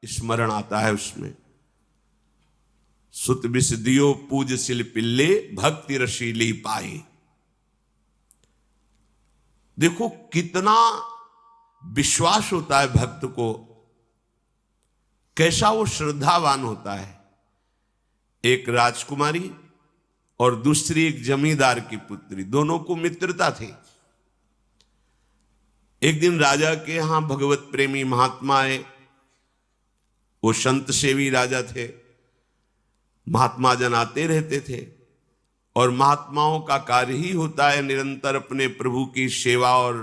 स्मरण आता है उसमें। सुत बिस दियो पूज सिल पिल्ले भक्ति रशीली पाई। देखो कितना विश्वास होता है भक्त को, कैसा वो श्रद्धावान होता है। एक राजकुमारी और दूसरी एक जमींदार की पुत्री, दोनों को मित्रता थी। एक दिन राजा के यहां भगवत प्रेमी महात्मा आए। वो संत सेवी राजा थे। महात्मा जन आते रहते थे और महात्माओं का कार्य ही होता है निरंतर अपने प्रभु की सेवा और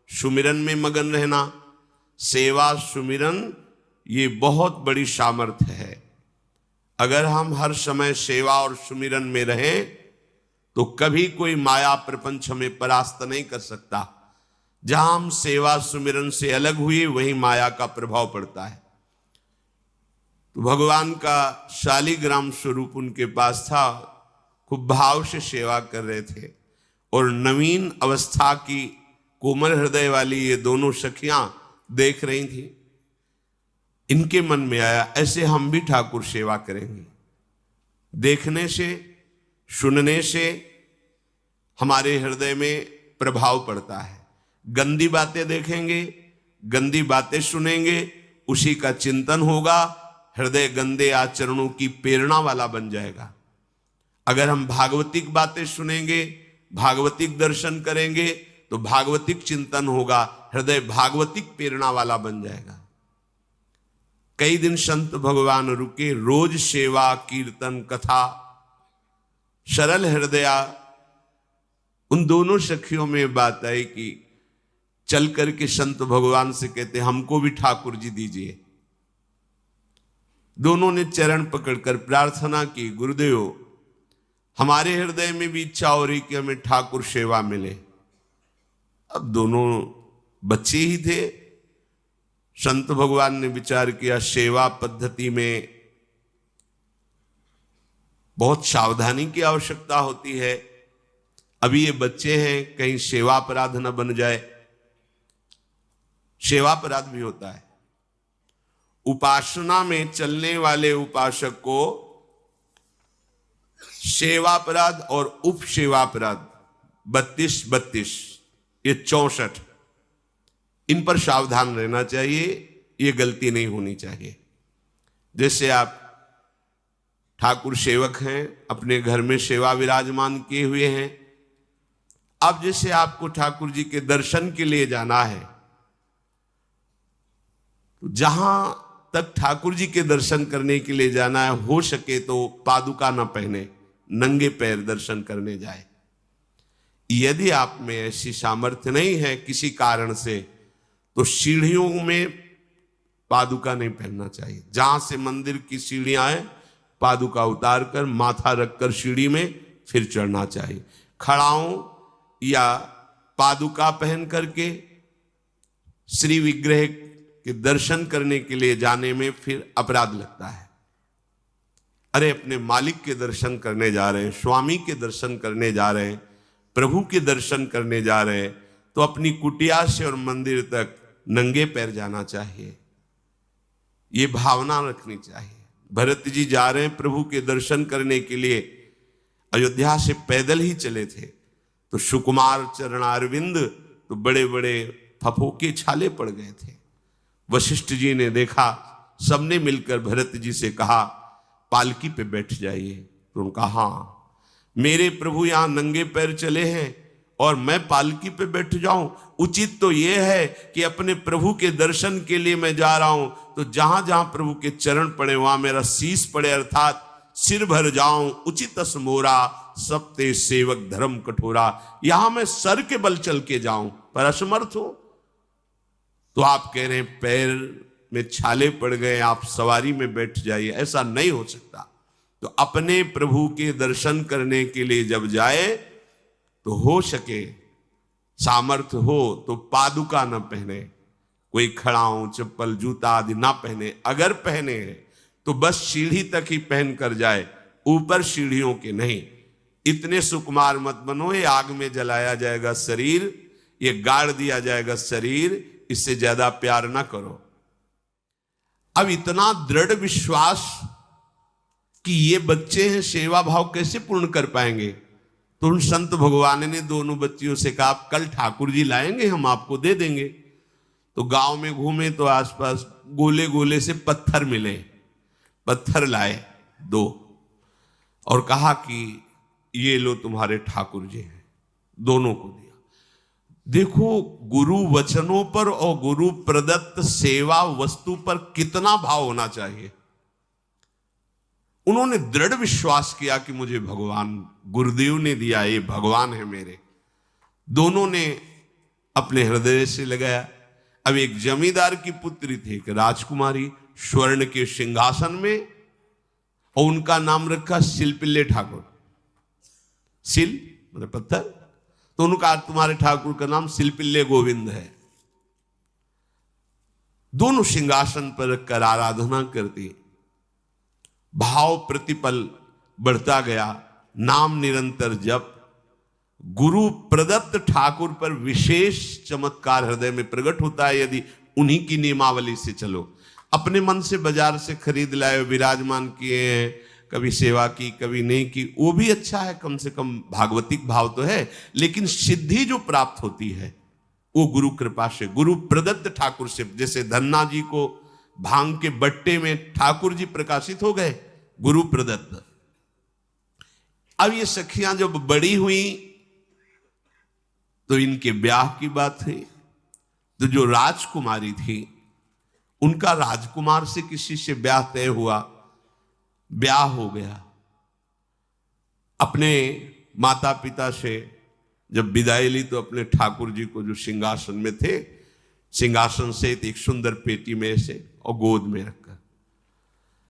सुमिरन में मगन रहना। सेवा सुमिरन ये बहुत बड़ी सामर्थ्य है। अगर हम हर समय सेवा और सुमिरन में रहें तो कभी कोई माया प्रपंच हमें परास्त नहीं कर सकता। जहां हम सेवा सुमिरन से अलग हुए वहीं माया का प्रभाव पड़ता है। तो भगवान का शालिग्राम स्वरूप उनके पास था। खूब भाव से सेवा कर रहे थे और नवीन अवस्था की कोमल हृदय वाली ये दोनों सखियां देख रही थी। इनके मन में आया ऐसे हम भी ठाकुर सेवा करेंगे। देखने से सुनने से हमारे हृदय में प्रभाव पड़ता है। गंदी बातें देखेंगे, गंदी बातें सुनेंगे, उसी का चिंतन होगा, हृदय गंदे आचरणों की प्रेरणा वाला बन जाएगा। अगर हम भागवतिक बातें सुनेंगे, भागवतिक दर्शन करेंगे तो भागवतिक चिंतन होगा, हृदय भागवतिक प्रेरणा वाला बन जाएगा। कई दिन संत भगवान रुके, रोज सेवा कीर्तन कथा, सरल हृदया। उन दोनों सखियों में बात आई कि चल करके संत भगवान से कहते हमको भी ठाकुर जी दीजिए। दोनों ने चरण पकड़कर प्रार्थना की, गुरुदेव हमारे हृदय में भी इच्छा हो रही कि हमें ठाकुर सेवा मिले। अब दोनों बच्चे ही थे। संत भगवान ने विचार किया सेवा पद्धति में बहुत सावधानी की आवश्यकता होती है। अभी ये बच्चे हैं, कहीं सेवा अपराध न बन जाए। सेवा अपराध भी होता है। उपासना में चलने वाले उपासक को सेवा अपराध और उप सेवा अपराध 32 ये 64, इन पर सावधान रहना चाहिए। ये गलती नहीं होनी चाहिए। जैसे आप ठाकुर सेवक हैं, अपने घर में सेवा विराजमान किए हुए हैं। अब जैसे आपको ठाकुर जी के दर्शन के लिए जाना है, तो जहां तक ठाकुर जी के दर्शन करने के लिए जाना है, हो सके तो पादुका ना पहने, नंगे पैर दर्शन करने जाए। यदि आप में ऐसी सामर्थ्य नहीं है किसी कारण से, तो सीढ़ियों में पादुका नहीं पहनना चाहिए। जहां से मंदिर की सीढ़ियां हैं, पादुका उतार कर माथा रखकर सीढ़ी में फिर चढ़ना चाहिए। खड़ाओं या पादुका पहन करके श्री विग्रह के दर्शन करने के लिए जाने में फिर अपराध लगता है। अरे अपने मालिक के दर्शन करने जा रहे हैं, स्वामी के दर्शन करने जा रहे हैं, प्रभु के दर्शन करने जा रहे हैं, तो अपनी कुटिया से और मंदिर तक नंगे पैर जाना चाहिए। ये भावना रखनी चाहिए। भरत जी जा रहे हैं प्रभु के दर्शन करने के लिए, अयोध्या से पैदल ही चले थे, तो सुकुमार चरणारविंद तो बड़े बड़े फफोके छाले पड़ गए थे। वशिष्ठ जी ने देखा, सबने मिलकर भरत जी से कहा पालकी पे बैठ जाइए। तो उनका हाँ, मेरे प्रभु यहां नंगे पैर चले हैं और मैं पालकी पे बैठ जाऊं? उचित तो यह है कि अपने प्रभु के दर्शन के लिए मैं जा रहा हूं, तो जहां जहां प्रभु के चरण पड़े वहां मेरा शीश पड़े, अर्थात सिर भर जाऊं। उचित मोरा सबते सेवक धर्म कठोरा। यहां मैं सर के बल चल के जाऊं पर असमर्थ हूं। तो आप कह रहे हैं पैर में छाले पड़ गए, आप सवारी में बैठ जाइए। ऐसा नहीं हो सकता। तो अपने प्रभु के दर्शन करने के लिए जब जाए तो हो सके, सामर्थ्य हो तो पादुका न पहने, कोई खड़ाऊं चप्पल जूता आदि ना पहने। अगर पहने हैं तो बस सीढ़ी तक ही पहन कर जाए, ऊपर सीढ़ियों के नहीं। इतने सुकुमार मत बनो, ये आग में जलाया जाएगा शरीर, ये गाड़ दिया जाएगा शरीर, इससे ज्यादा प्यार ना करो। अब इतना दृढ़ विश्वास कि ये बच्चे हैं, सेवा भाव कैसे पूर्ण कर पाएंगे। तो उन संत भगवान ने दोनों बच्चियों से कहा, आप कल ठाकुर जी लाएंगे, हम आपको दे देंगे। तो गांव में घूमे तो आसपास गोले गोले से पत्थर मिले, पत्थर लाए 2 और कहा कि ये लो तुम्हारे ठाकुर जी हैं। दोनों को दिया। देखो गुरु वचनों पर और गुरु प्रदत्त सेवा वस्तु पर कितना भाव होना चाहिए। उन्होंने दृढ़ विश्वास किया कि मुझे भगवान गुरुदेव ने दिया, ये भगवान है मेरे। दोनों ने अपने हृदय से लगाया। अब एक जमींदार की पुत्री थी, एक राजकुमारी, स्वर्ण के सिंहासन में, और उनका नाम रखा शिलपिल्ले ठाकुर। शिल मतलब पत्थर, तो उनका तुम्हारे ठाकुर का नाम शिलपिल्ले गोविंद है। दोनों सिंहासन पर रखकर आराधना करती। भाव प्रतिपल बढ़ता गया, नाम निरंतर जप। गुरु प्रदत्त ठाकुर पर विशेष चमत्कार हृदय में प्रकट होता है यदि उन्हीं की नियमावली से चलो। अपने मन से बाजार से खरीद लाए, विराजमान किए हैं, कभी सेवा की कभी नहीं की, वो भी अच्छा है, कम से कम भागवतिक भाव तो है। लेकिन सिद्धि जो प्राप्त होती है वो गुरु कृपा से, गुरु प्रदत्त ठाकुर से। जैसे धन्ना जी को भांग के बट्टे में ठाकुर जी प्रकाशित हो गए, गुरु प्रदत्त। अब ये सखियां जब बड़ी हुई तो इनके ब्याह की बात हुई। तो जो राजकुमारी थी उनका राजकुमार से किसी से ब्याह तय हुआ, ब्याह हो गया। अपने माता पिता से जब विदाई ली तो अपने ठाकुर जी को जो सिंहासन में थे, सिंहासन से एक सुंदर पेटी में से और गोद में रखकर